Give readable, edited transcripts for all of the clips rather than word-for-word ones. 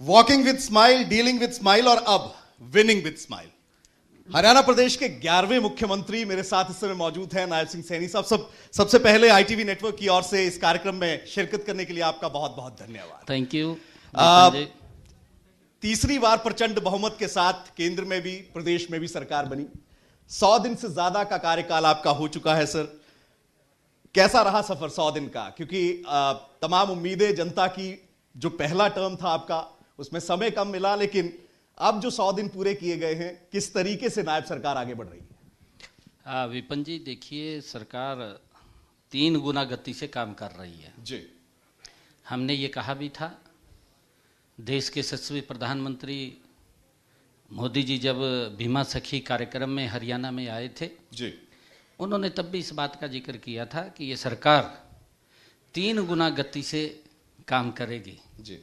Walking with smile, dealing with smile और अब winning with smile. Haryana प्रदेश के 11वें मुख्यमंत्री मेरे साथ इस समय मौजूद हैं, नायब सिंह सैनी साहब। सबसे पहले आईटीवी नेटवर्क की ओर से इस कार्यक्रम में शिरकत करने के लिए आपका बहुत बहुत धन्यवाद। Thank you. तीसरी बार प्रचंड बहुमत के साथ केंद्र में भी प्रदेश में भी सरकार बनी। 100 दिन से ज्यादा का कार्यकाल आपका हो चुका है सर। कैसा रहा सफर 100 दिन का? क्योंकि तमाम उम्मीदें जनता की, जो पहला टर्म था आपका उसमें समय कम मिला, लेकिन अब जो 100 दिन पूरे किए गए हैं, किस तरीके से नायब सरकार आगे बढ़ रही है? विपिन जी, देखिए, सरकार 3 गुना गति से काम कर रही है जी। हमने ये कहा भी था। देश के यशस्वी प्रधानमंत्री मोदी जी जब बीमा सखी कार्यक्रम में हरियाणा में आए थे जी, उन्होंने तब भी इस बात का जिक्र किया था कि ये सरकार 3 गुना गति से काम करेगी जी,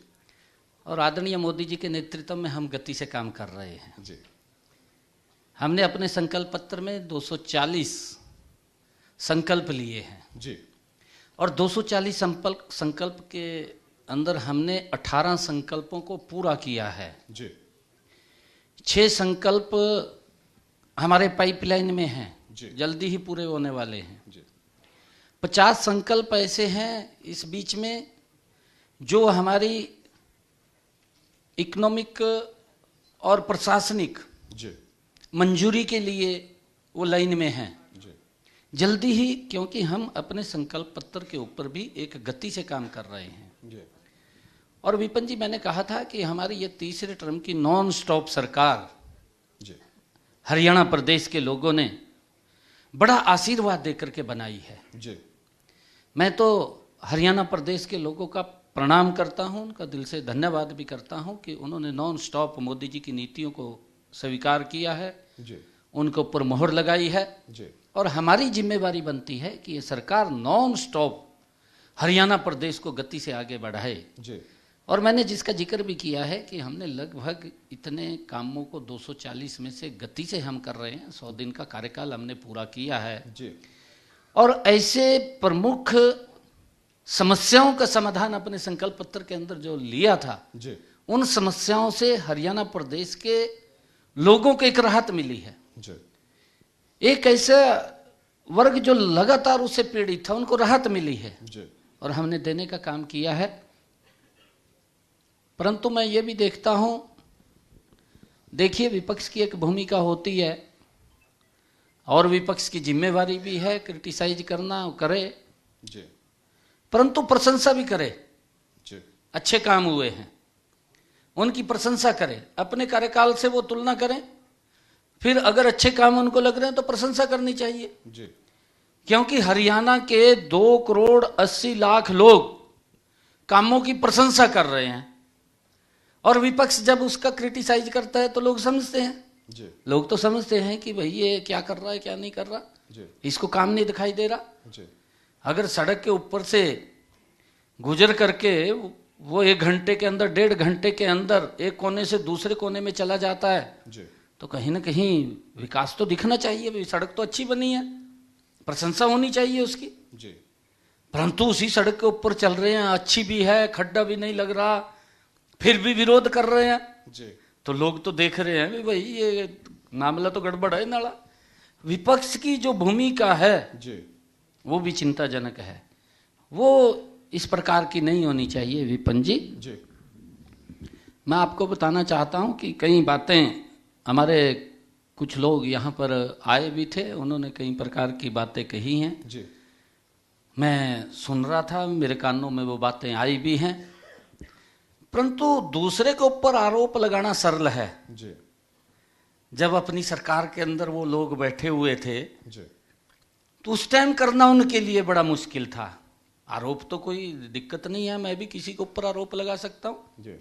और आदरणीय मोदी जी के नेतृत्व में हम गति से काम कर रहे हैं जी। हमने अपने संकल्प पत्र में 240 संकल्प लिए हैं जी, और 240 संकल्प के अंदर हमने 18 संकल्पों को पूरा किया है जी। 6 संकल्प हमारे पाइपलाइन में हैं, जी। जल्दी ही पूरे होने वाले हैं जी। 50 संकल्प ऐसे हैं इस बीच में जो हमारी इकोनॉमिक और प्रशासनिक जी, मंजूरी के लिए वो लाइन में हैं जी। जल्दी ही, क्योंकि हम अपने संकल्प पत्र के ऊपर भी एक गति से काम कर रहे हैं जी। और विपिन जी, मैंने कहा था कि हमारी ये तीसरे टर्म की नॉन स्टॉप सरकार जी। हरियाणा प्रदेश के लोगों ने बड़ा आशीर्वाद देकर के बनाई है। जी। मैं तो हरियाणा प्रदेश के लोगों का प्रणाम करता हूं, उनका दिल से धन्यवाद भी करता हूं कि उन्होंने नॉन स्टॉप मोदी जी की नीतियों को स्वीकार किया है, जी। उनके ऊपर मोहर लगाई है जी। और हमारी जिम्मेवारी बनती है कि ये सरकार नॉन स्टॉप हरियाणा प्रदेश को गति से आगे बढ़ाए। जी। और मैंने जिसका जिक्र भी किया है कि हमने लगभग इतने कामों को 240 में से गति से हम कर रहे हैं। 100 दिन का कार्यकाल हमने पूरा किया है जी। और ऐसे प्रमुख समस्याओं का समाधान अपने संकल्प पत्र के अंदर जो लिया था, जी। उन समस्याओं से हरियाणा प्रदेश के लोगों को एक राहत मिली है। जी। एक ऐसा वर्ग जो लगातार उससे पीड़ित था, उनको राहत मिली है जी। और हमने देने का काम किया है। परंतु मैं ये भी देखता हूं, देखिए, विपक्ष की एक भूमिका होती है और विपक्ष की जिम्मेवारी भी है क्रिटिसाइज करना, करे, जी। परंतु प्रशंसा भी करे। जी। अच्छे काम हुए हैं उनकी प्रशंसा करें, अपने कार्यकाल से वो तुलना करें, फिर अगर अच्छे काम उनको लग रहे हैं तो प्रशंसा करनी चाहिए। जी। क्योंकि हरियाणा के 2 करोड़ 80 लाख लोग कामों की प्रशंसा कर रहे हैं और विपक्ष जब उसका क्रिटिसाइज करता है तो लोग समझते हैं, जी। लोग तो समझते हैं कि भाई ये क्या कर रहा है, क्या नहीं कर रहा, जी। इसको काम नहीं दिखाई दे रहा। जी। अगर सड़क के ऊपर से गुजर करके वो 1 घंटे के अंदर, 1.5 घंटे के अंदर एक कोने से दूसरे कोने में चला जाता है, जी। तो कहीं ना कहीं विकास तो दिखना चाहिए। भाई सड़क तो अच्छी बनी है, प्रशंसा होनी चाहिए उसकी। जी। परंतु उसी सड़क के ऊपर चल रहे हैं, अच्छी भी है, खड्डा भी नहीं लग रहा, फिर भी विरोध कर रहे हैं। जी। तो लोग तो देख रहे हैं भाई ये मामला तो गड़बड़ है नाला। विपक्ष की जो भूमिका है जी। वो भी चिंताजनक है, वो इस प्रकार की नहीं होनी चाहिए। विपिन जी, जी। मैं आपको बताना चाहता हूं कि कई बातें, हमारे कुछ लोग यहाँ पर आए भी थे, उन्होंने कई प्रकार की बातें कही हैं। जी। मैं सुन रहा था, मेरे कानों में वो बातें आई भी हैं, परंतु दूसरे के ऊपर आरोप लगाना सरल है। जी। जब अपनी सरकार के अंदर वो लोग बैठे हुए थे जी। तो उस टाइम करना उनके लिए बड़ा मुश्किल था। आरोप तो कोई दिक्कत नहीं है, मैं भी किसी के ऊपर आरोप लगा सकता हूं, जी।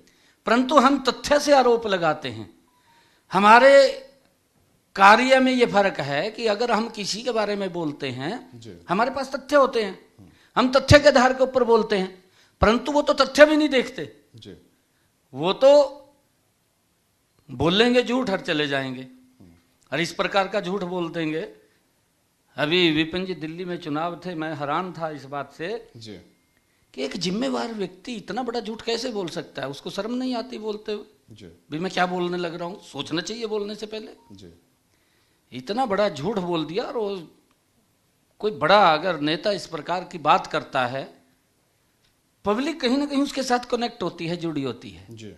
परंतु हम तथ्य से आरोप लगाते हैं। हमारे कार्य में ये फर्क है कि अगर हम किसी के बारे में बोलते हैं, जी। हमारे पास तथ्य होते हैं, हम तथ्य के आधार के ऊपर बोलते हैं, परंतु वो तो तथ्य भी नहीं देखते, जी। वो तो बोलेंगे झूठ और चले जाएंगे और इस प्रकार का झूठ बोल देंगे। अभी विपिन जी, दिल्ली में चुनाव थे, मैं हैरान था इस बात से जी। कि एक जिम्मेवार व्यक्ति इतना बड़ा झूठ कैसे बोल सकता है? उसको शर्म नहीं आती बोलते हुए? जी भी मैं क्या बोलने लग रहा हूँ, सोचना चाहिए बोलने से पहले। जी इतना बड़ा झूठ बोल दिया। और वो कोई बड़ा अगर नेता इस प्रकार की बात करता है, पब्लिक कहीं ना कहीं उसके साथ कनेक्ट होती है, जुड़ी होती है, जी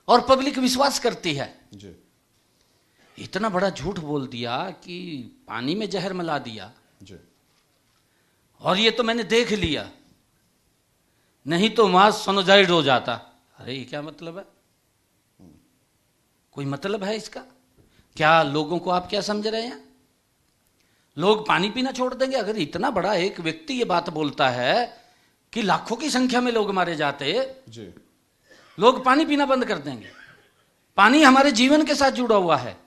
और पब्लिक विश्वास करती है। जी इतना बड़ा झूठ बोल दिया कि पानी में जहर मिला दिया, जी और ये तो मैंने देख लिया, नहीं तो वहां सोनोजाइड हो जाता। अरे ये क्या मतलब है? कोई मतलब है इसका? क्या लोगों को आप क्या समझ रहे हैं? लोग पानी पीना छोड़ देंगे? अगर इतना बड़ा एक व्यक्ति ये बात बोलता है कि लाखों की संख्या में लोग मारे जाते, जी लोग पानी पीना बंद कर देंगे। पानी हमारे जीवन के साथ जुड़ा हुआ है,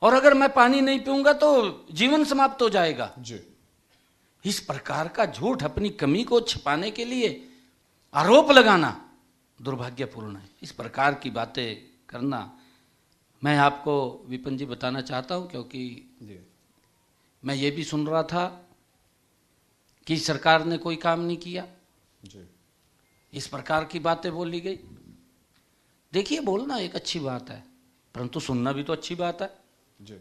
और अगर मैं पानी नहीं पीऊंगा तो जीवन समाप्त हो जाएगा। जी इस प्रकार का झूठ, अपनी कमी को छिपाने के लिए आरोप लगाना दुर्भाग्यपूर्ण है। इस प्रकार की बातें करना, मैं आपको विपिन जी बताना चाहता हूं, क्योंकि जी मैं ये भी सुन रहा था कि सरकार ने कोई काम नहीं किया, जी इस प्रकार की बातें बोली गई। देखिए, बोलना एक अच्छी बात है, परंतु सुनना भी तो अच्छी बात है। जी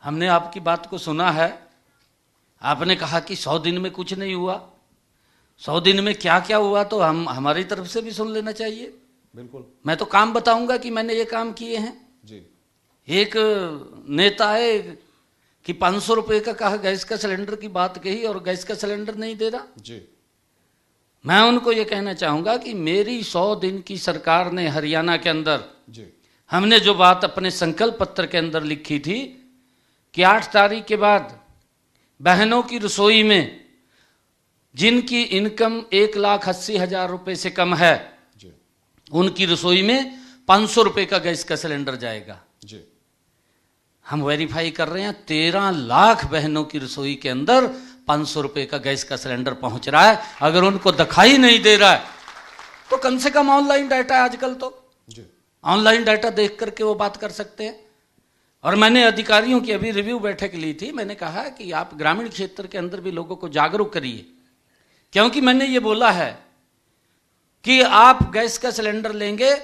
हमने आपकी बात को सुना है, आपने कहा कि 100 दिन में कुछ नहीं हुआ। 100 दिन में क्या क्या हुआ तो हमारी तरफ से भी सुन लेना चाहिए। बिल्कुल। मैं तो काम बताऊंगा कि मैंने ये काम किए हैं। जी एक नेता है कि 500 रुपए का कहा, गैस का सिलेंडर की बात कही, और गैस का सिलेंडर नहीं दे रहा। जी मैं उनको ये कहना चाहूंगा कि मेरी 100 दिन की सरकार ने हरियाणा के अंदर, जी हमने जो बात अपने संकल्प पत्र के अंदर लिखी थी कि 8 तारीख के बाद बहनों की रसोई में जिनकी इनकम 1,80,000 रुपए से कम है, जी उनकी रसोई में 500 रुपए का गैस का सिलेंडर जाएगा। जी हम वेरीफाई कर रहे हैं, 13 लाख बहनों की रसोई के अंदर 500 रुपए का गैस का सिलेंडर पहुंच रहा है। अगर उनको दिखाई नहीं दे रहा है तो कम से कम ऑनलाइन डाटा है आजकल, तो जी ऑनलाइन डाटा देख करके वो बात कर सकते हैं। और मैंने अधिकारियों की अभी रिव्यू बैठक ली थी, मैंने कहा कि आप ग्रामीण क्षेत्र के अंदर भी लोगों को जागरूक करिए, क्योंकि मैंने ये बोला है कि आप गैस का सिलेंडर लेंगे,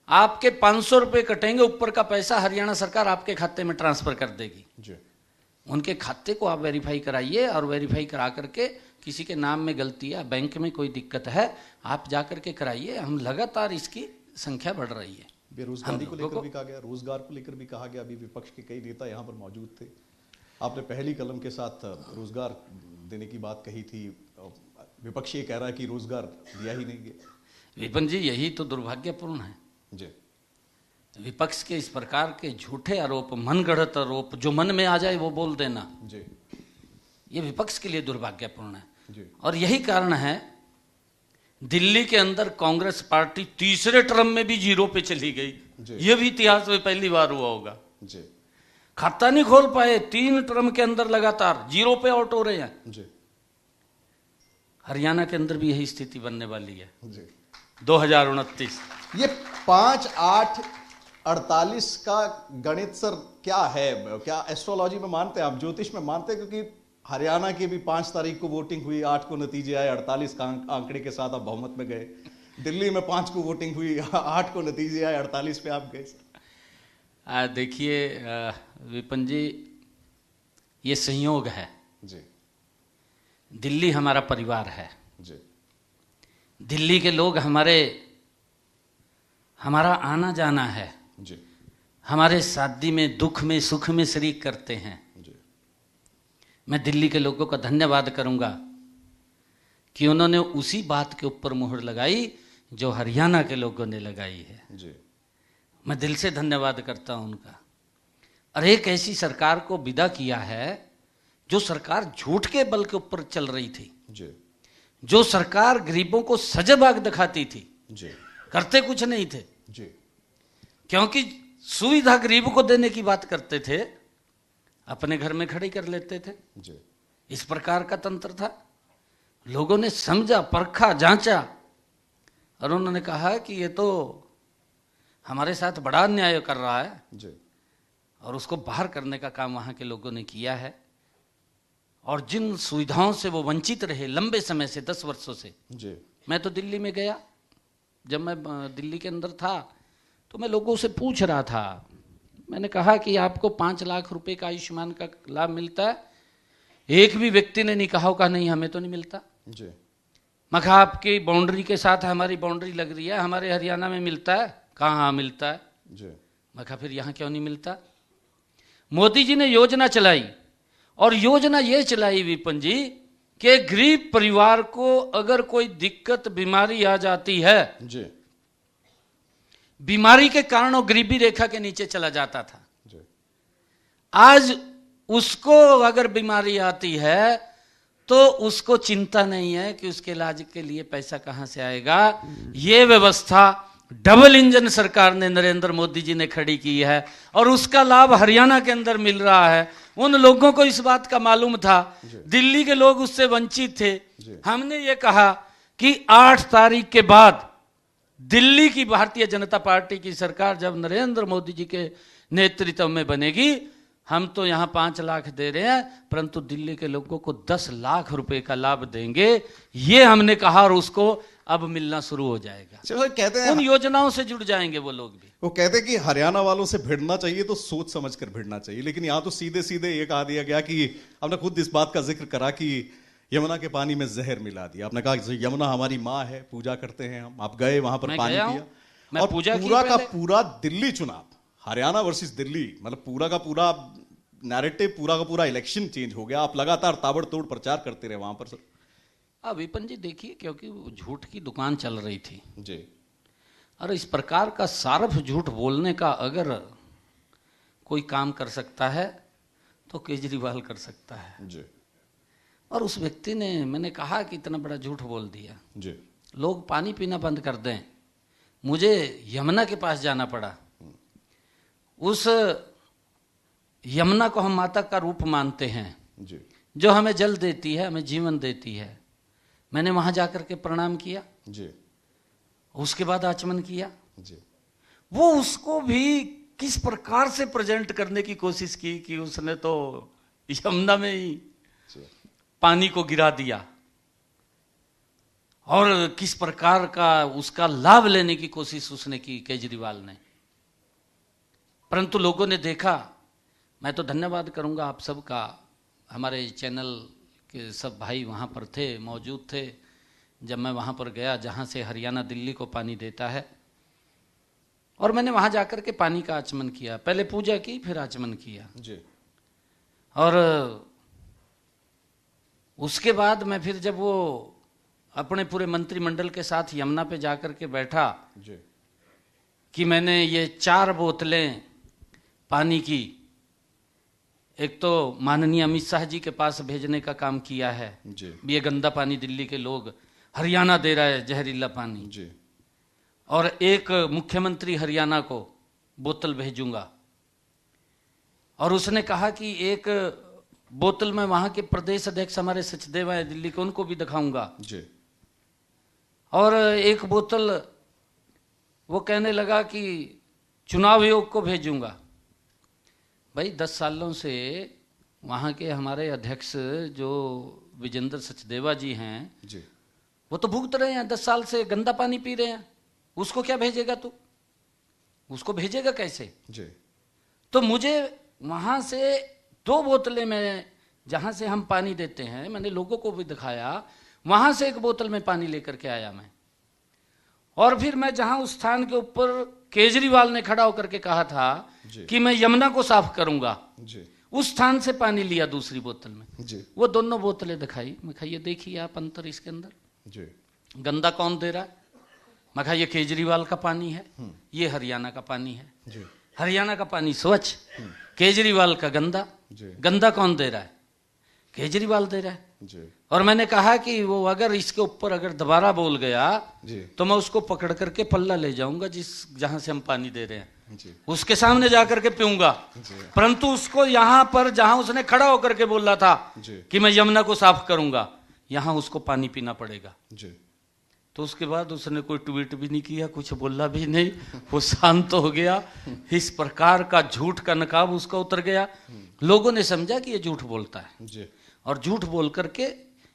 आपके 500 रुपए कटेंगे, ऊपर का पैसा हरियाणा सरकार आपके खाते में ट्रांसफर कर देगी। जी उनके खाते को आप वेरीफाई कराइए, और वेरीफाई करा करके किसी के नाम में गलती है, बैंक में कोई दिक्कत है, आप जा करके कराइए। हम लगातार इसकी संख्या बढ़ रही है। बेरोजगारी को लेकर भी कहा गया, रोजगार को लेकर भी कहा गया। अभी विपक्ष के कई नेता यहाँ पर मौजूद थे, आपने पहली कलम के साथ रोजगार देने की बात कही थी। विपक्ष ये कह रहा है कि रोजगार दिया ही नहीं गया। विपिन जी, यही तो दुर्भाग्यपूर्ण है। जी विपक्ष के इस प्रकार के झूठे आरोप, मनगढ़ंत आरोप, जो मन में आ जाए वो बोल देना, जी ये विपक्ष के लिए दुर्भाग्यपूर्ण है। जी और यही कारण है दिल्ली के अंदर कांग्रेस पार्टी तीसरे टर्म में भी 0 पे चली गई। ये भी इतिहास में पहली बार हुआ होगा। जी खाता नहीं खोल पाए, 3 टर्म के अंदर लगातार 0 पे आउट हो रहे हैं। जी हरियाणा के अंदर भी यही स्थिति बनने वाली है जी 2029। ये 5, 8, 48 का गणित सर क्या है? क्या एस्ट्रोलॉजी में मानते हैं आप, ज्योतिष में मानते हैं? क्योंकि हरियाणा की भी 5 तारीख को वोटिंग हुई, 8 को नतीजे आए, 48 का आंकड़े के साथ आप बहुमत में गए। दिल्ली में 5 को वोटिंग हुई, 8 को नतीजे आए, 48 पे आप गए। देखिए विपिन जी, ये संयोग है। जी दिल्ली हमारा परिवार है, जी दिल्ली के लोग हमारा आना जाना है, जी हमारे शादी में, दुख में, सुख में शरीक करते हैं। जी मैं दिल्ली के लोगों का धन्यवाद करूंगा कि उन्होंने उसी बात के ऊपर मुहर लगाई जो हरियाणा के लोगों ने लगाई है। जी मैं दिल से धन्यवाद करता हूं उनका। और एक ऐसी सरकार को विदा किया है जो सरकार झूठ के बल के ऊपर चल रही थी, जी जो सरकार गरीबों को सजबाग दिखाती थी, जी करते कुछ नहीं थे। जी क्योंकि सुविधा गरीब को देने की बात करते थे, अपने घर में खड़ी कर लेते थे। जी इस प्रकार का तंत्र था। लोगों ने समझा, परखा, जांचा, और उन्होंने कहा कि ये तो हमारे साथ बड़ा अन्याय कर रहा है, जी और उसको बाहर करने का काम वहां के लोगों ने किया है। और जिन सुविधाओं से वो वंचित रहे लंबे समय से, 10 वर्षों से। जी। मैं तो दिल्ली में गया, जब मैं दिल्ली के अंदर था तो मैं लोगों से पूछ रहा था, मैंने कहा कि आपको 5 लाख रुपए का आयुष्मान का लाभ मिलता है? एक भी व्यक्ति ने नहीं कहा होगा नहीं हमें तो नहीं मिलता। जी। मैं कहा आपकी बाउंड्री के साथ हमारी बाउंड्री लग रही है, हमारे हरियाणा में मिलता है? कहाँ मिलता है। जी। मैं कहा फिर यहाँ क्यों नहीं मिलता? मोदी जी ने योजना चलाई, और योजना ये चलाई विपिन जी कि गरीब परिवार को अगर कोई दिक्कत बीमारी आ जाती है, जी। बीमारी के कारण वो गरीबी रेखा के नीचे चला जाता था। जी। आज उसको अगर बीमारी आती है तो उसको चिंता नहीं है कि उसके इलाज के लिए पैसा कहां से आएगा। ये व्यवस्था डबल इंजन सरकार ने, नरेंद्र मोदी जी ने खड़ी की है, और उसका लाभ हरियाणा के अंदर मिल रहा है। उन लोगों को इस बात का मालूम था, दिल्ली के लोग उससे वंचित थे। हमने ये कहा कि 8 तारीख के बाद दिल्ली की भारतीय जनता पार्टी की सरकार जब नरेंद्र मोदी जी के नेतृत्व में बनेगी, हम तो यहां 5 लाख दे रहे हैं, परंतु दिल्ली के लोगों को 10 लाख रुपए का लाभ देंगे, ये हमने कहा, और उसको अब मिलना शुरू हो जाएगा। चलो, कहते हैं उन योजनाओं से जुड़ जाएंगे वो लोग भी। वो कहते हैं कि हरियाणा वालों से भिड़ना चाहिए तो सोच समझकर भिड़ना चाहिए, लेकिन यहां तो सीधे सीधे ये कहा दिया गया कि आपने खुद इस बात का जिक्र करा कि यमुना के पानी में जहर मिला दिया। आपने कहा यमुना हमारी माँ है, पूजा करते हैं हम। आप गए वहां पर, पानी पिया, और पूरा का पूरा दिल्ली चुनाव, हरियाणा वर्सेस दिल्ली, मतलब पूरा का पूरा नैरेटिव, पूरा का पूरा इलेक्शन चेंज हो गया। आप लगातार ताबड़तोड़ प्रचार करते रहे वहां पर सर। विपिन जी देखिए, क्योंकि झूठ की दुकान चल रही थी जी। और इस प्रकार का सार्फ झूठ बोलने का अगर कोई काम कर सकता है तो केजरीवाल कर सकता है जी। और उस व्यक्ति ने, मैंने कहा कि इतना बड़ा झूठ बोल दिया जी। लोग पानी पीना बंद कर दें। मुझे यमुना के पास जाना पड़ा। उस यमुना को हम माता का रूप मानते हैं जी। जो हमें जल देती है, हमें जीवन देती है। मैंने वहां जाकर के प्रणाम किया जी। उसके बाद आचमन किया जी। वो उसको भी किस प्रकार से प्रेजेंट करने की कोशिश की कि उसने तो यमुना में ही पानी को गिरा दिया, और किस प्रकार का उसका लाभ लेने की कोशिश उसने की केजरीवाल ने। परंतु लोगों ने देखा। मैं तो धन्यवाद करूंगा आप सबका, हमारे चैनल के सब भाई वहां पर थे, मौजूद थे जब मैं वहां पर गया जहां से हरियाणा दिल्ली को पानी देता है। और मैंने वहां जाकर के पानी का आचमन किया, पहले पूजा की फिर आचमन किया जी। और उसके बाद मैं फिर जब वो अपने पूरे मंत्रिमंडल के साथ यमुना पे जाकर के बैठा जी। कि मैंने ये 4 बोतलें पानी की, एक तो माननीय अमित शाह जी के पास भेजने का काम किया है जी। ये गंदा पानी दिल्ली के लोग, हरियाणा दे रहा है जहरीला पानी जी। और एक मुख्यमंत्री हरियाणा को बोतल भेजूंगा। और उसने कहा कि एक बोतल में वहां के प्रदेश अध्यक्ष हमारे सचदेवा है दिल्ली के, उनको भी दिखाऊंगा जी। और एक बोतल वो कहने लगा कि चुनाव आयोग को भेजूंगा। भाई 10 सालों से वहां के हमारे अध्यक्ष जो विजेंद्र सचदेवा जी हैं जी। वो तो भुगत रहे हैं, 10 साल से गंदा पानी पी रहे हैं। उसको क्या भेजेगा तू? उसको भेजेगा कैसे? जी। तो मुझे वहां से 2 बोतलें में जहां से हम पानी देते हैं, मैंने लोगों को भी दिखाया, वहां से एक बोतल में पानी लेकर के आया मैं। और फिर मैं जहां उस स्थान के ऊपर केजरीवाल ने खड़ा होकर के कहा था कि मैं यमुना को साफ करूंगा जी। उस स्थान से पानी लिया दूसरी बोतल में जी। वो दोनों बोतलें दिखाई। मैं कहा ये देखिए आप अंतर इसके अंदर, जी। गंदा कौन दे रहा है? मैं कहा ये केजरीवाल का पानी है, ये हरियाणा का पानी है। जी। हरियाणा का पानी स्वच्छ, केजरीवाल का गंदा। गंदा कौन दे रहा है? केजरीवाल दे रहा है। जी। और मैंने कहा कि वो अगर इसके ऊपर अगर दोबारा बोल गया जी। तो मैं उसको पकड़ करके पल्ला ले जाऊंगा जहां से हम पानी दे रहे हैं जी। उसके सामने जाकर के पीऊंगा। परंतु उसको यहां पर जहां उसने खड़ा होकर के बोल रहा था कि मैं यमुना को साफ करूंगा, यहां उसको पानी पीना पड़ेगा। जी। तो उसके बाद उसने कोई ट्वीट भी नहीं किया, कुछ बोला भी नहीं, वो शांत हो गया। इस प्रकार का झूठ का नकाब उसका उतर गया। लोगों ने समझा कि ये झूठ बोलता है। जी। और झूठ बोल करके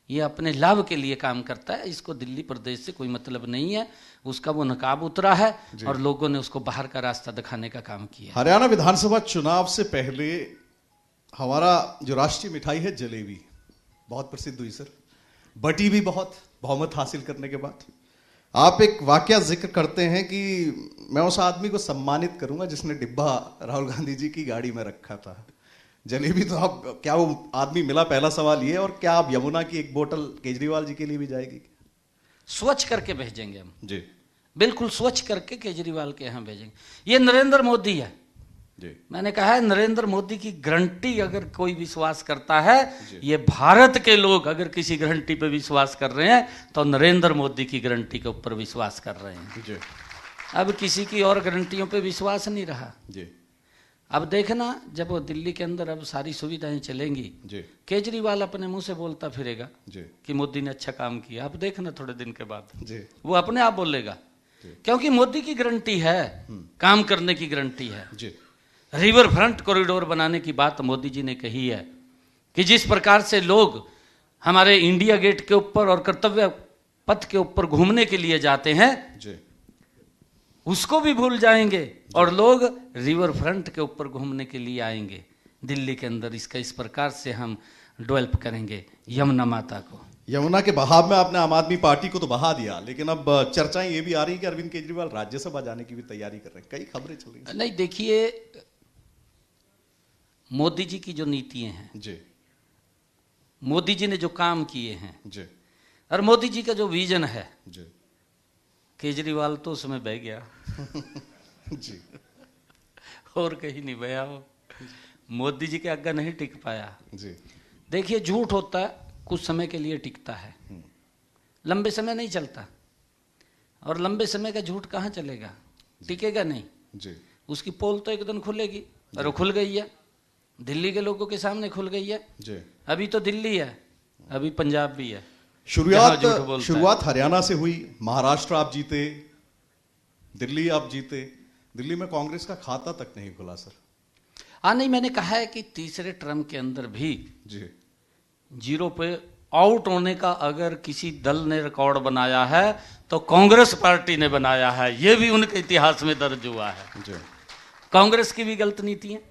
ये अपने लाभ के लिए काम करता है। इसको दिल्ली प्रदेश से कोई मतलब नहीं है, उसका वो नकाब उतरा है और लोगों ने उसको बाहर का रास्ता दिखाने का काम किया। हरियाणा विधानसभा चुनाव से पहले हमारा जो राष्ट्रीय मिठाई है जलेबी बहुत प्रसिद्ध हुई सर, बटी भी बहुत बहुमत हासिल करने के बाद। आप एक वाकया जिक्र करते हैं कि मैं उस आदमी को सम्मानित करूंगा जिसने डिब्बा राहुल गांधी जी की गाड़ी में रखा था। जलेबी तो आप, क्या वो आदमी मिला? पहला सवाल ये। और क्या आप यमुना की एक बोतल केजरीवाल जी के लिए भी जाएगी? स्वच्छ करके भेजेंगे हम जी, बिल्कुल स्वच्छ करके केजरीवाल के यहाँ भेजेंगे। ये नरेंद्र मोदी है जी, मैंने कहा है, नरेंद्र मोदी की गारंटी अगर कोई विश्वास करता है, ये भारत के लोग अगर किसी गारंटी पे विश्वास कर रहे हैं तो नरेंद्र मोदी की गारंटी के ऊपर विश्वास कर रहे हैं। जी, अब किसी की और गारंटियों पे विश्वास नहीं रहा। जी, अब देखना, जब वो दिल्ली के अंदर अब सारी सुविधाएं चलेंगी, जी, केजरीवाल अपने मुंह से बोलता फिरेगा जी, कि मोदी ने अच्छा काम किया। अब देखना थोड़े दिन के बाद जी, वो अपने आप बोलेगा, क्योंकि मोदी की गारंटी है, काम करने की गारंटी है। जी, रिवर फ्रंट कॉरिडोर बनाने की बात मोदी जी ने कही है कि जिस प्रकार से लोग हमारे इंडिया गेट के ऊपर और कर्तव्य पथ के ऊपर घूमने के लिए जाते हैं, जी, उसको भी भूल जाएंगे और लोग रिवर फ्रंट के ऊपर घूमने के लिए आएंगे दिल्ली के अंदर। इसका इस प्रकार से हम डेवलप करेंगे यमुना माता को। यमुना के बहाव में आपने आम आदमी पार्टी को तो बहा दिया, लेकिन अब चर्चाएं ये भी आ रही है कि अरविंद केजरीवाल राज्यसभा जाने की भी तैयारी कर रहे हैं। कई खबरें चल रही हैं। नहीं, देखिए, मोदी जी की जो नीतियां हैं, जी, मोदी जी ने जो काम किए हैं, जी, और मोदी जी का जो विजन है, जी, केजरीवाल तो उसमें बह गया जी, और कहीं नहीं बया हो। मोदी जी के आगे नहीं टिक पाया। जी, देखिए, झूठ होता है, कुछ समय के लिए टिकता है, लंबे समय नहीं चलता। और लंबे समय का झूठ कहाँ चलेगा, टिकेगा नहीं। जी, उसकी पोल तो एक दिन खुलेगी, और वो खुल गई है, दिल्ली के लोगों के सामने खुल गई है। जी। अभी तो दिल्ली है, अभी पंजाब भी है। जहाँ झूठ बोलता है। शुरुआत हरियाणा से हुई, महाराष्ट्र आप जीते, दिल्ली आप जीते। दिल्ली में कांग्रेस का खाता तक नहीं खुला सर। नहीं, मैंने कहा है कि तीसरे टर्म के अंदर भी जी, 0 पे आउट होने का अगर किसी दल ने रिकॉर्ड बनाया है तो कांग्रेस पार्टी ने बनाया है। ये भी उनके इतिहास में दर्ज हुआ है। जी, कांग्रेस की भी गलत नीति है।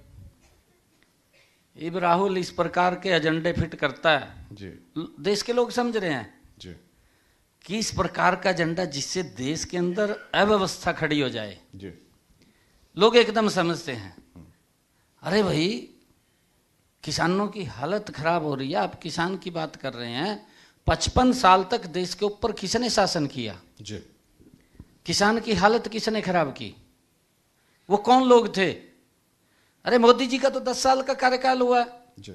अब राहुल इस प्रकार के एजेंडे फिट करता है, जी, देश के लोग समझ रहे हैं जी, कि इस प्रकार का एजेंडा जिससे देश के अंदर अव्यवस्था खड़ी हो जाए, जी, लोग एकदम समझते हैं। अरे भाई, किसानों की हालत खराब हो रही है, आप किसान की बात कर रहे हैं। 55 साल तक देश के ऊपर किसने शासन किया? जी, किसान की हालत किसने खराब की? वो कौन लोग थे? अरे मोदी जी का तो 10 साल का कार्यकाल हुआ है। जी,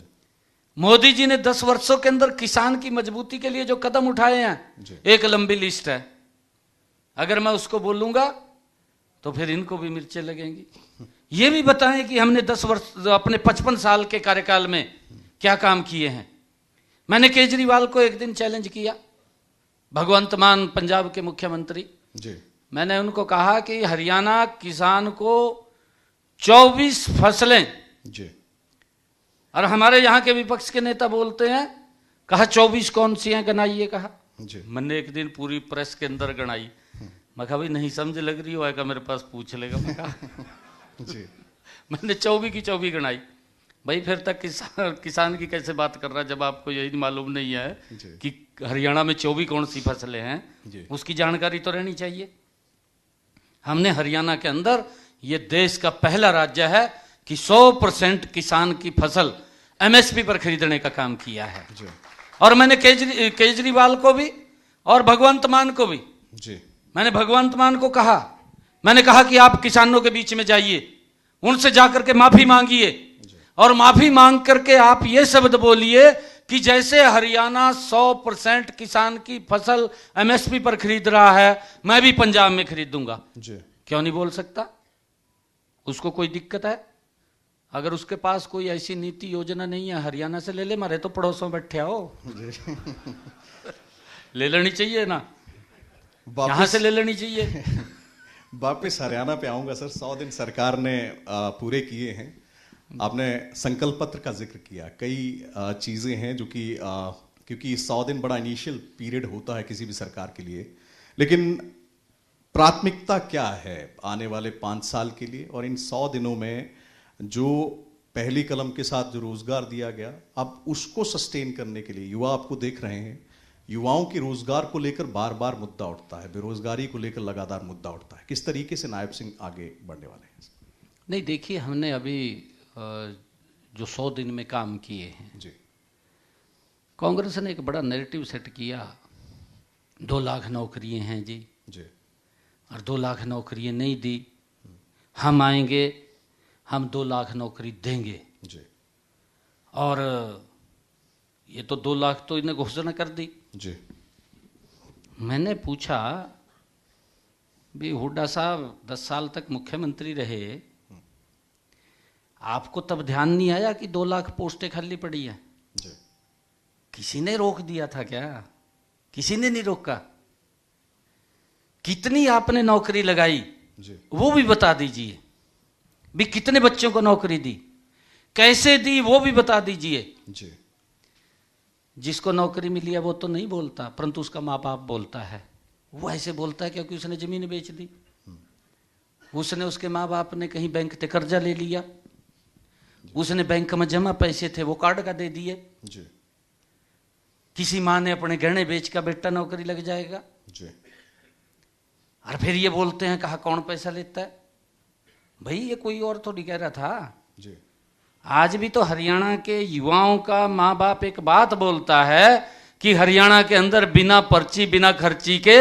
मोदी जी ने 10 वर्षों के अंदर किसान की मजबूती के लिए जो कदम उठाए हैं, एक लंबी लिस्ट है। अगर मैं उसको बोलूंगा तो फिर इनको भी मिर्चें लगेंगी। ये भी बताएं कि हमने 10 वर्ष अपने 55 साल के कार्यकाल में क्या काम किए हैं। मैंने केजरीवाल को एक दिन चैलेंज किया, भगवंत मान पंजाब के मुख्यमंत्री। जी, मैंने उनको कहा कि हरियाणा किसान को 24 फसलें, जी, और हमारे यहाँ के विपक्ष के नेता बोलते हैं, कहा 24 कौन सी हैं, गनाइए। कहा, जी, मैंने एक दिन पूरी प्रेस के अंदर गणाई। मैं कहा भाई नहीं समझ लग रही हो, मेरे पास पूछ लेगा। मैं कहा जी, मैंने 24 की 24 गणाई। भाई फिर तक किसान की कैसे बात कर रहा है, जब आपको यही मालूम नहीं है कि हरियाणा में 24 कौन सी फसलें हैं, उसकी जानकारी तो रहनी चाहिए। हमने हरियाणा के अंदर, ये देश का पहला राज्य है कि 100% किसान की फसल MSP पर खरीदने का काम किया है। जी, और मैंने केजरीवाल को भी और भगवंत मान को भी, जी, मैंने भगवंत मान को कहा, मैंने कहा कि आप किसानों के बीच में जाइए, उनसे जाकर के माफी मांगिए, और माफी मांग करके आप ये शब्द बोलिए कि जैसे हरियाणा 100% किसान की फसल MSP पर खरीद रहा है, मैं भी पंजाब में खरीदूंगा। जी, क्यों नहीं बोल सकता? उसको कोई दिक्कत है? अगर उसके पास कोई ऐसी नीति योजना नहीं है, हरियाणा से ले ले, मारे तो पड़ोसों बैठे हो, ले लेनी चाहिए ना, यहां से ले लेनी चाहिए। वापिस हरियाणा पे आऊंगा सर। 100 दिन सरकार ने पूरे किए हैं। आपने संकल्प पत्र का जिक्र किया, कई चीजें हैं जो कि क्योंकि 100 दिन बड़ा इनिशियल पीरियड होता है किसी भी सरकार के लिए, लेकिन प्राथमिकता क्या है आने वाले 5 साल के लिए? और इन 100 दिनों में जो पहली कलम के साथ जो रोजगार दिया गया, अब उसको सस्टेन करने के लिए युवा आपको देख रहे हैं, युवाओं के रोजगार को लेकर बार बार मुद्दा उठता है, बेरोजगारी को लेकर लगातार मुद्दा उठता है, किस तरीके से नायब सिंह आगे बढ़ने वाले हैं? नहीं, देखिए, हमने अभी जो 100 दिन में काम किए हैं जी, कांग्रेस ने एक बड़ा नैरेटिव सेट किया, 2 लाख नौकरियां हैं जी, और 2 लाख नौकरियां नहीं दी, हम आएंगे, हम 2 लाख नौकरी देंगे जी, और ये तो 2 लाख तो इन्हें घोषणा कर दी जी। मैंने पूछा भी हुड्डा साहब 10 साल तक मुख्यमंत्री रहे, आपको तब ध्यान नहीं आया कि 2 लाख पोस्टें खाली पड़ी हैं? जी। किसी ने रोक दिया था क्या? किसी ने नहीं रोका। कितनी आपने नौकरी लगाई जी, वो भी बता दीजिए, भी कितने बच्चों को नौकरी दी, कैसे दी वो भी बता दीजिए। जी। जिसको नौकरी मिली है वो तो नहीं बोलता, परंतु उसका माँ बाप बोलता है। वो ऐसे बोलता है क्योंकि उसने जमीन बेच दी, उसने, उसके माँ बाप ने कहीं बैंक से कर्जा ले लिया, उसने बैंक में जमा पैसे थे वो कार्ड का दे दिए, जी, किसी माँ ने अपने गहने बेच का बेटा नौकरी लग जाएगा, जी। और फिर ये बोलते हैं कहा कौन पैसा लेता है। भाई ये कोई और थोड़ी कह रहा था। जी। आज भी तो हरियाणा के युवाओं का माँ बाप एक बात बोलता है कि हरियाणा के अंदर बिना पर्ची बिना खर्ची के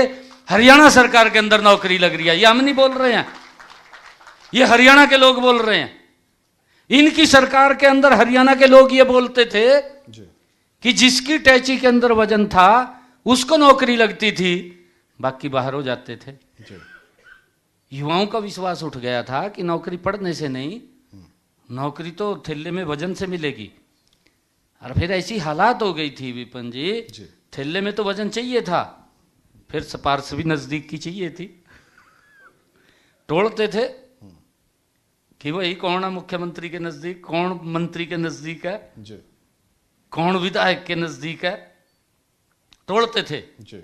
हरियाणा सरकार के अंदर नौकरी लग रही है। ये हम नहीं बोल रहे हैं, ये हरियाणा के लोग बोल रहे हैं। इनकी सरकार के अंदर हरियाणा के लोग ये बोलते थे जी, कि जिसकी टैची के अंदर वजन था उसको नौकरी लगती थी, बाकी बाहर हो जाते थे। जी। युवाओं का विश्वास उठ गया था कि नौकरी पढ़ने से नहीं, नौकरी तो थैले में वजन से मिलेगी। और फिर ऐसी हालात हो गई थी विपिन जी, जी। थैले में तो वजन चाहिए था, फिर सिफारिश भी नजदीक की चाहिए थी। तोड़ते थे कि वही कौन है मुख्यमंत्री के नजदीक, कौन मंत्री के नजदीक है, जी, कौन विधायक के नजदीक है, तोड़ते थे। जी।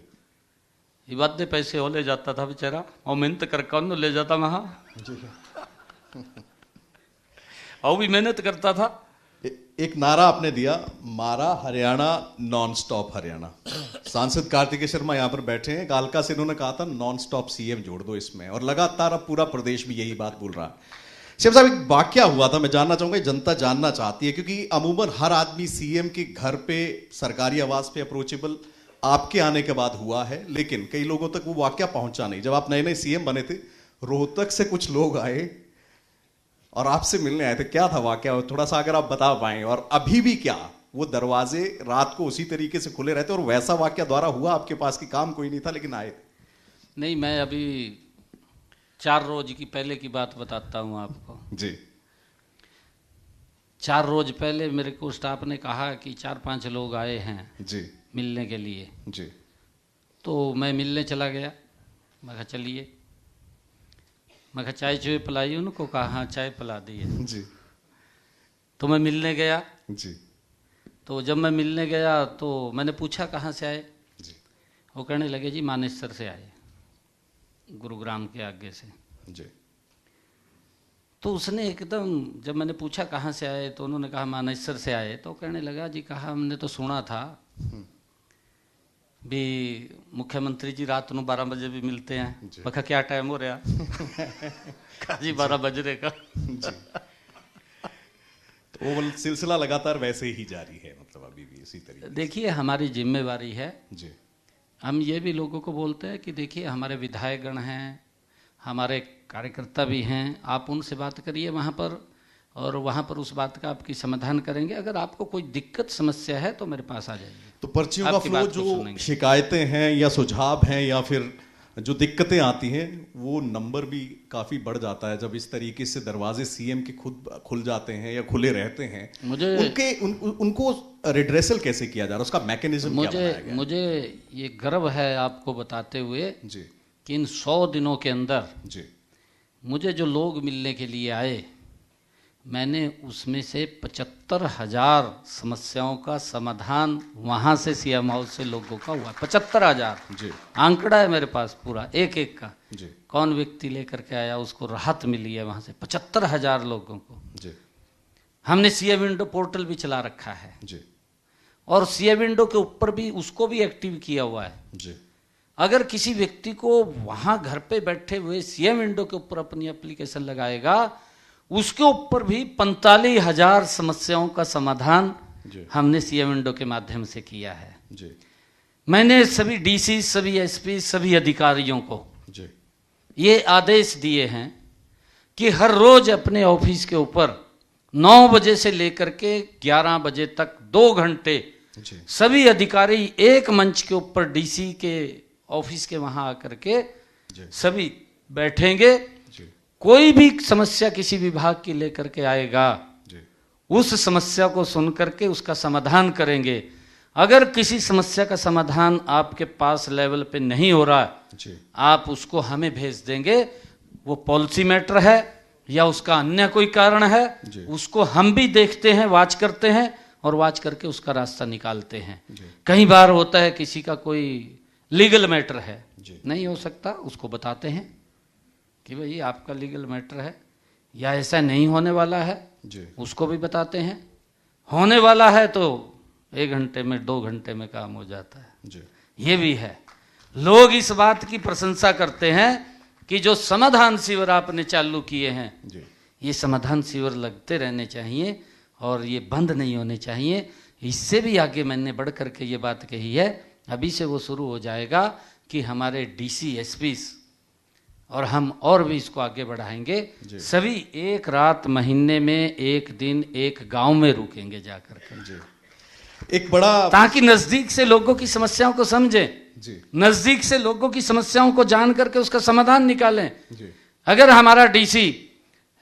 ये बात पैसे हो ले जाता था बेचारा, और मेहनत कर कौन ले जाता वहां, जी। और भी मेहनत करता था। एक नारा आपने दिया, मारा हरियाणा नॉन स्टॉप हरियाणा। सांसद कार्तिकेय शर्मा यहां पर बैठे हैं, कालका से इन्होंने कहा था नॉन स्टॉप सीएम जोड़ दो इसमें, और लगातार अब पूरा प्रदेश भी यही बात बोल रहा है। शिव साहब, एक वाकया हुआ था, मैं जानना चाहूंगा, जनता जानना चाहती है, क्योंकि अमूमन हर आदमी सीएम के घर पे, सरकारी आवास पे अप्रोचेबल आपके आने के बाद हुआ है, लेकिन कई लोगों तक वो वाकया पहुंचा नहीं। जब आप नए नए सीएम बने थे, रोहतक से कुछ लोग आए और आपसे मिलने आए थे, क्या था वाकया, थोड़ा सा अगर आप बता पाएं। और अभी भी क्या वो दरवाजे रात को उसी तरीके से खुले रहते, और वैसा वाकया द्वारा हुआ आपके पास कि काम कोई नहीं था लेकिन आए थे? नहीं, मैं अभी 4 रोज की पहले की बात बताता हूं आपको जी। 4 रोज पहले मेरे को स्टाफ ने कहा कि 4-5 लोग आए हैं जी, मिलने के लिए। जी। तो मैं मिलने चला गया, मैं कहा चलिए, मैं कहा चाय चुए पिलाई, उनको कहा हाँ चाय पिला दी है। जी, तो मैं मिलने गया। जी, तो जब मैं मिलने गया तो मैंने पूछा कहाँ से आए, जी, वो कहने लगे जी मानेसर से आए, गुरुग्राम के आगे से। जी। तो उसने एकदम, जब मैंने पूछा कहाँ से आए तो उन्होंने कहा मानेसर से आए। तो कहने लगा जी कहा हमने तो सुना था भी मुख्यमंत्री जी रात को 12 बजे भी मिलते हैं। मैं कहा क्या टाइम हो रहा? कहा जी 12 बज रहे का। जी। तो वो सिलसिला लगातार वैसे ही जारी है, मतलब अभी भी इसी तरीके। देखिए हमारी जिम्मेवारी है, जी, हम ये भी लोगों को बोलते हैं कि देखिए हमारे विधायकगण हैं, हमारे कार्यकर्ता भी हैं, आप उनसे बात करिए वहाँ पर, और वहाँ पर उस बात का आपकी समाधान करेंगे। अगर आपको कोई दिक्कत समस्या है तो मेरे पास आ जाइए। तो पर्चियों का फ्लो, जो शिकायतें हैं या सुझाव हैं या फिर जो दिक्कतें आती हैं, वो नंबर भी काफी बढ़ जाता है जब इस तरीके से दरवाजे सीएम के खुद खुल जाते हैं या खुले रहते हैं। उनको रिड्रेसल कैसे किया जा रहा है, उसका मैकेनिज्म क्या बनाया गया? मुझे ये गर्व है आपको बताते हुए जी कि इन 100 दिनों के अंदर जी मुझे जो लोग मिलने के लिए आए मैंने उसमें से 75,000 समस्याओं का समाधान वहां से सीएम हाउस से लोगों का हुआ। 75,000 जी आंकड़ा है मेरे पास पूरा, एक एक का। जी कौन व्यक्ति लेकर के आया, उसको राहत मिली है वहां से 75,000 लोगों को। जी हमने सीए विंडो पोर्टल भी चला रखा है जी और सीए विंडो के ऊपर भी उसको भी एक्टिव किया हुआ है। जी अगर किसी व्यक्ति को वहां घर पे बैठे हुए सीए विंडो के ऊपर अपनी एप्लीकेशन लगाएगा, उसके ऊपर भी 45,000 समस्याओं का समाधान जी हमने सीए विंडो के माध्यम से किया है। जी मैंने सभी डीसी, सभी एसपी, सभी अधिकारियों को जी ये आदेश दिए हैं कि हर रोज अपने ऑफिस के ऊपर 9 बजे से लेकर के 11 बजे तक 2 घंटे जी सभी अधिकारी एक मंच के ऊपर डीसी के ऑफिस के वहां आकर के जी सभी बैठेंगे। जी कोई भी समस्या किसी विभाग की लेकर के आएगा, जी उस समस्या को सुन करके उसका समाधान करेंगे। अगर किसी समस्या का समाधान आपके पास लेवल पे नहीं हो रहा, जी आप उसको हमें भेज देंगे। वो पॉलिसी मैटर है या उसका अन्य कोई कारण है, जी। उसको हम भी देखते हैं, वॉच करते हैं और वॉच करके उसका रास्ता निकालते हैं। जी कई बार होता है किसी का कोई लीगल मैटर है, जी नहीं हो सकता, उसको बताते हैं कि भाई आपका लीगल मैटर है या ऐसा नहीं होने वाला है, जी उसको भी बताते हैं। होने वाला है तो 1 घंटे में 2 घंटे में काम हो जाता है। जी ये भी है। लोग इस बात की प्रशंसा करते हैं कि जो समाधान शिविर आपने चालू किए हैं, जी ये समाधान शिविर लगते रहने चाहिए और ये बंद नहीं होने चाहिए। इससे भी आगे मैंने बढ़ करके ये बात कही है, अभी से वो शुरू हो जाएगा कि हमारे डीसी, एसपी और हम और भी इसको आगे बढ़ाएंगे। जी। सभी एक रात महीने में 1 दिन एक गांव में रुकेंगे जाकर के, जी एक बड़ा ताकि नजदीक से लोगों की समस्याओं को समझें, जी नजदीक से लोगों की समस्याओं को जान करके उसका समाधान निकालें। जी अगर हमारा डीसी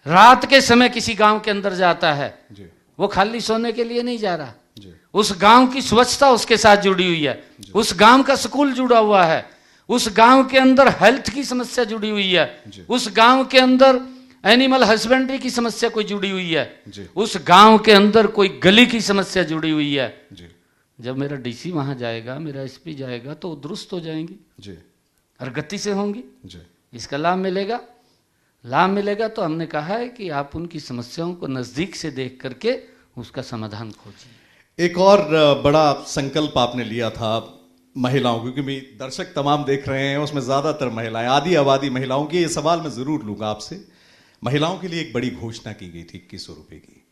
रात के समय किसी गांव के अंदर जाता है, जी वो खाली सोने के लिए नहीं जा रहा, जी उस गांव की स्वच्छता उसके साथ जुड़ी हुई है, उस गांव का स्कूल जुड़ा हुआ है, उस गांव के अंदर हेल्थ की समस्या जुड़ी हुई है, जी। उस गांव के अंदर एनिमल हस्बेंड्री की समस्या कोई जुड़ी हुई है, जी। उस गांव के अंदर कोई गली की समस्या जुड़ी हुई है। जी जब मेरा डीसी वहां जाएगा, मेरा एसपी जाएगा, तो वो दुरुस्त हो जाएंगी जी और गति से होंगी। जी इसका लाभ मिलेगा। लाभ मिलेगा तो हमने कहा है कि आप उनकी समस्याओं को नजदीक से देख करके उसका समाधान खोजिए। एक और बड़ा संकल्प आपने लिया था महिलाओं, क्योंकि मैं दर्शक तमाम देख रहे हैं, उसमें ज्यादातर महिलाएं, आधी आबादी महिलाओं की। ये सवाल मैं जरूर लूंगा आपसे। महिलाओं के लिए एक बड़ी घोषणा की गई थी 2100 रुपए की।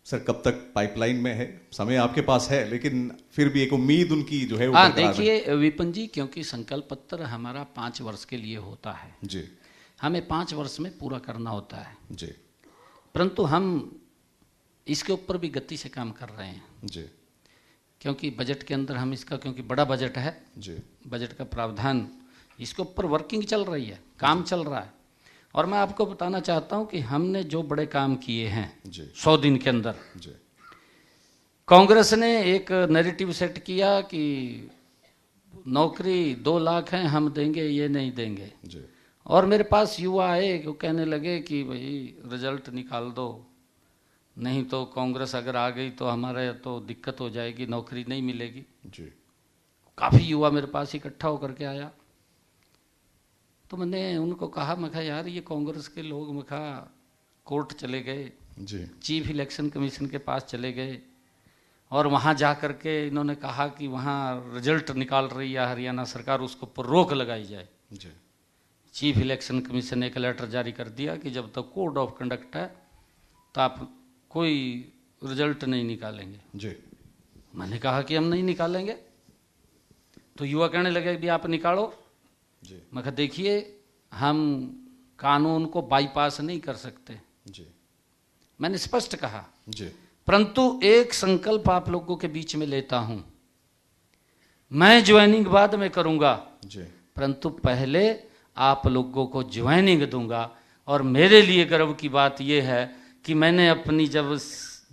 सर कब तक पाइपलाइन में है? समय आपके पास है, लेकिन फिर भी एक उम्मीद उनकी जो है वो हाँ, बरकरार है। देखिए विपिन जी, क्योंकि संकल्प पत्र हमारा 5 वर्ष के लिए होता है, जी हमें 5 वर्ष में पूरा करना होता है, जी परंतु हम इसके ऊपर भी गति से काम कर रहे हैं। जी क्योंकि बजट के अंदर हम इसका, क्योंकि बड़ा बजट है, जी बजट का प्रावधान, इसके ऊपर वर्किंग चल रही है, काम चल रहा है। और मैं आपको बताना चाहता हूं कि हमने जो बड़े काम किए हैं जी 100 दिन के अंदर, जी कांग्रेस ने एक नैरेटिव सेट किया कि नौकरी 2 लाख है, हम देंगे, ये नहीं देंगे। जी और मेरे पास युवा आए, वो कहने लगे कि भाई रिजल्ट निकाल दो, नहीं तो कांग्रेस अगर आ गई तो हमारे तो दिक्कत हो जाएगी, नौकरी नहीं मिलेगी। जी काफ़ी युवा मेरे पास इकट्ठा होकर के आया। तो मैंने उनको कहा, मैं कहा यार ये कांग्रेस के लोग, मैं कहा कोर्ट चले गए, जी चीफ इलेक्शन कमीशन के पास चले गए और वहाँ जा कर के इन्होंने कहा कि वहाँ रिजल्ट निकाल रही है हरियाणा सरकार, उसके ऊपर रोक लगाई जाए। जी चीफ इलेक्शन कमीशन ने एक लेटर जारी कर दिया कि जब तक कोड ऑफ कंडक्ट है तो आप कोई रिजल्ट नहीं निकालेंगे। जी मैंने कहा कि हम नहीं निकालेंगे। तो युवा कहने लगे कि आप निकालो। जी मैं कहा देखिए, हम कानून को बाईपास नहीं कर सकते, जी मैंने स्पष्ट कहा। जी परंतु एक संकल्प आप लोगों के बीच में लेता हूं, मैं ज्वाइनिंग बाद में करूंगा, जी परंतु पहले आप लोगों को ज्वाइनिंग दूंगा। और मेरे लिए गर्व की बात यह है कि मैंने अपनी जब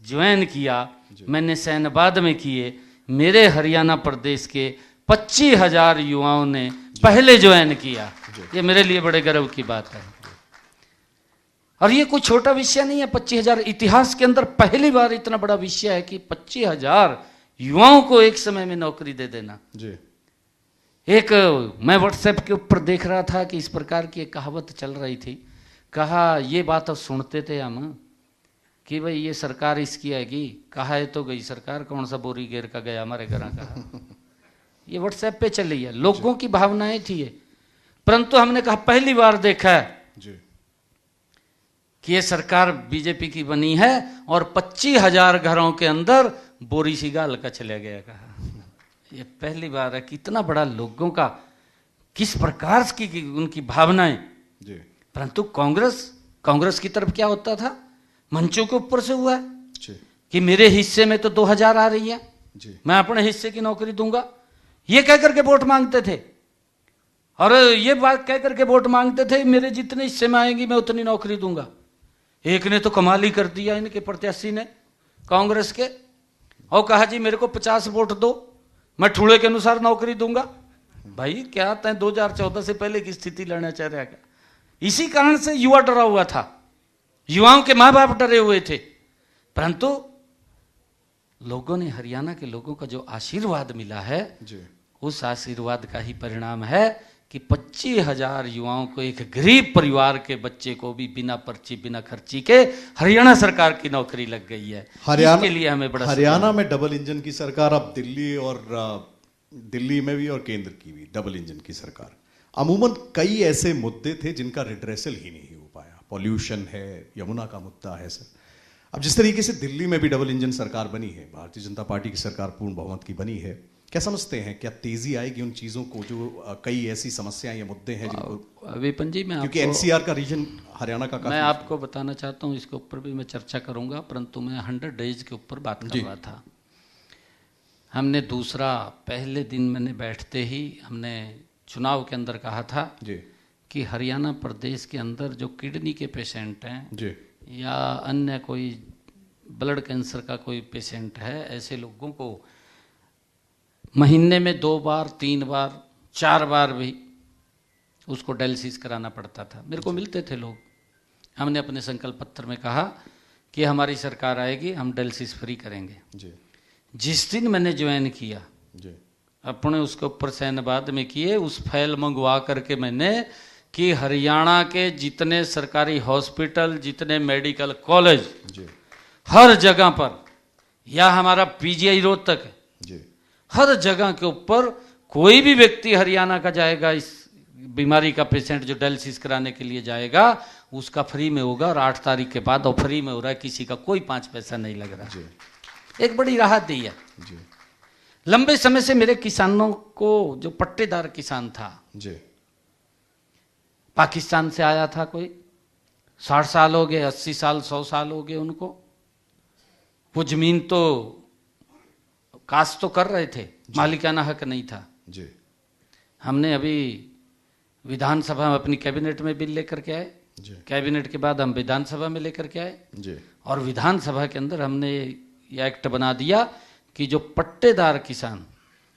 ज्वाइन किया, मैंने सैनबाद में किए, मेरे हरियाणा प्रदेश के 25,000 युवाओं ने पहले ज्वाइन किया। ये मेरे लिए बड़े गर्व की बात है। और ये कोई छोटा विषय नहीं है। 25,000 इतिहास के अंदर पहली बार इतना बड़ा विषय है कि 25,000 युवाओं को एक समय में नौकरी दे देना जी। एक मैं व्हाट्सएप के ऊपर देख रहा था कि इस प्रकार की एक कहावत चल रही थी। कहा ये बात अब सुनते थे हम कि भाई ये सरकार इसकी आएगी, कहा है तो गई सरकार, कौन सा बोरी घेर का गया हमारे घर का। ये व्हाट्सएप पे चली है, लोगों की भावनाएं थी ये। परंतु हमने कहा पहली बार देखा है जी कि ये सरकार बीजेपी की बनी है और 25,000 घरों के अंदर बोरी सी गाल का चला गया। कहा ये पहली बार है। कितना बड़ा लोगों का किस प्रकार की उनकी भावनाएं। जी। परंतु कांग्रेस की तरफ क्या होता था, मंचों के ऊपर से हुआ है जी कि मेरे हिस्से में तो 2,000 आ रही है, जी। मैं अपने हिस्से की नौकरी दूंगा, ये कह करके वोट मांगते थे। और ये बात कह करके वोट मांगते थे मेरे जितने हिस्से में आएंगी मैं उतनी नौकरी दूंगा। एक ने तो कमाल ही कर दिया इनके प्रत्याशी ने कांग्रेस के, और कहा जी मेरे को 50 वोट दो, मैं ठूले के अनुसार नौकरी दूंगा। भाई क्या तय 2014 से पहले की स्थिति लड़ना चाह रहा है। इसी कारण से युवा डरा हुआ था, युवाओं के मां बाप डरे हुए थे। परंतु लोगों ने, हरियाणा के लोगों का जो आशीर्वाद मिला है जी। उस आशीर्वाद का ही परिणाम है कि 25,000 युवाओं को, एक गरीब परिवार के बच्चे को भी बिना पर्ची बिना खर्ची के हरियाणा सरकार की नौकरी लग गई है। इसके लिए हमें बड़ा हरियाणा में डबल इंजन की सरकार, अब दिल्ली में भी और केंद्र की भी डबल इंजन की सरकार। अमूमन कई ऐसे मुद्दे थे जिनका रिड्रेसल ही नहीं हो पाया। पॉल्यूशन है, यमुना का मुद्दा है सर। अब जिस तरीके से दिल्ली में भी डबल इंजन सरकार बनी है, भारतीय जनता पार्टी की सरकार पूर्ण बहुमत की बनी है, क्या समझते हैं क्या तेजी आएगी उन चीजों को जो कई ऐसी समस्याएं या मुद्दे हैं जिनको, विपिन जी, मैं क्योंकि एनसीआर का रीजन हरियाणा का मैं आपको बताना चाहता हूं, इसके ऊपर भी मैं चर्चा करूंगा, परंतु मैं 100 डेज के ऊपर बात कर रहा था। हमने पहले दिन मैंने बैठते ही हमने चुनाव के अंदर कहा था जी कि हरियाणा प्रदेश के अंदर जो किडनी के पेशेंट हैं जी या अन्य कोई ब्लड कैंसर का कोई पेशेंट है, ऐसे लोगों को महीने में 2 बार 3 बार 4 बार भी उसको डायलिसिस कराना पड़ता था। मेरे को मिलते थे लोग। हमने अपने संकल्प पत्र में कहा कि हमारी सरकार आएगी हम डायलिसिस फ्री करेंगे। जी। जिस दिन मैंने ज्वाइन किया जी अपने उसके ऊपर सैनबाद में किए, उस फाइल मंगवा करके मैंने कि हरियाणा के जितने सरकारी हॉस्पिटल, जितने मेडिकल कॉलेज, जी हर जगह पर, या हमारा पीजीआई रोहतक है, जी, हर जगह के ऊपर कोई भी व्यक्ति हरियाणा का जाएगा, इस बीमारी का पेशेंट जो डायलिसिस कराने के लिए जाएगा उसका फ्री में होगा। और 8 तारीख के बाद और फ्री में हो रहा है, किसी का कोई 5 पैसा नहीं लग रहा। जी एक बड़ी राहत दी है। जी लंबे समय से मेरे किसानों को, जो पट्टेदार किसान था, जी पाकिस्तान से आया था, कोई 60 साल हो गए, 80 साल 100 साल हो गए उनको, वो जमीन तो कास्ट तो कर रहे थे, मालिकाना हक नहीं था। जी हमने अभी विधानसभा में अपनी कैबिनेट में बिल लेकर के आए, जी कैबिनेट के बाद हम विधानसभा में लेकर के आए, जी और विधानसभा के अंदर हमने ये एक्ट बना दिया कि जो पट्टेदार किसान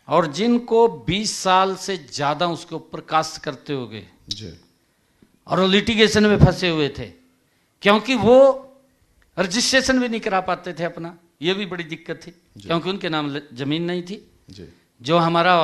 और जिनको 20 साल से ज्यादा उसके ऊपर कास्ट करते हो गए जी और वो लिटिगेशन में फंसे हुए थे, क्योंकि वो रजिस्ट्रेशन भी नहीं करा पाते थे अपना, ये भी बड़ी दिक्कत थी, क्योंकि उनके नाम जमीन नहीं थी। जी जो हमारा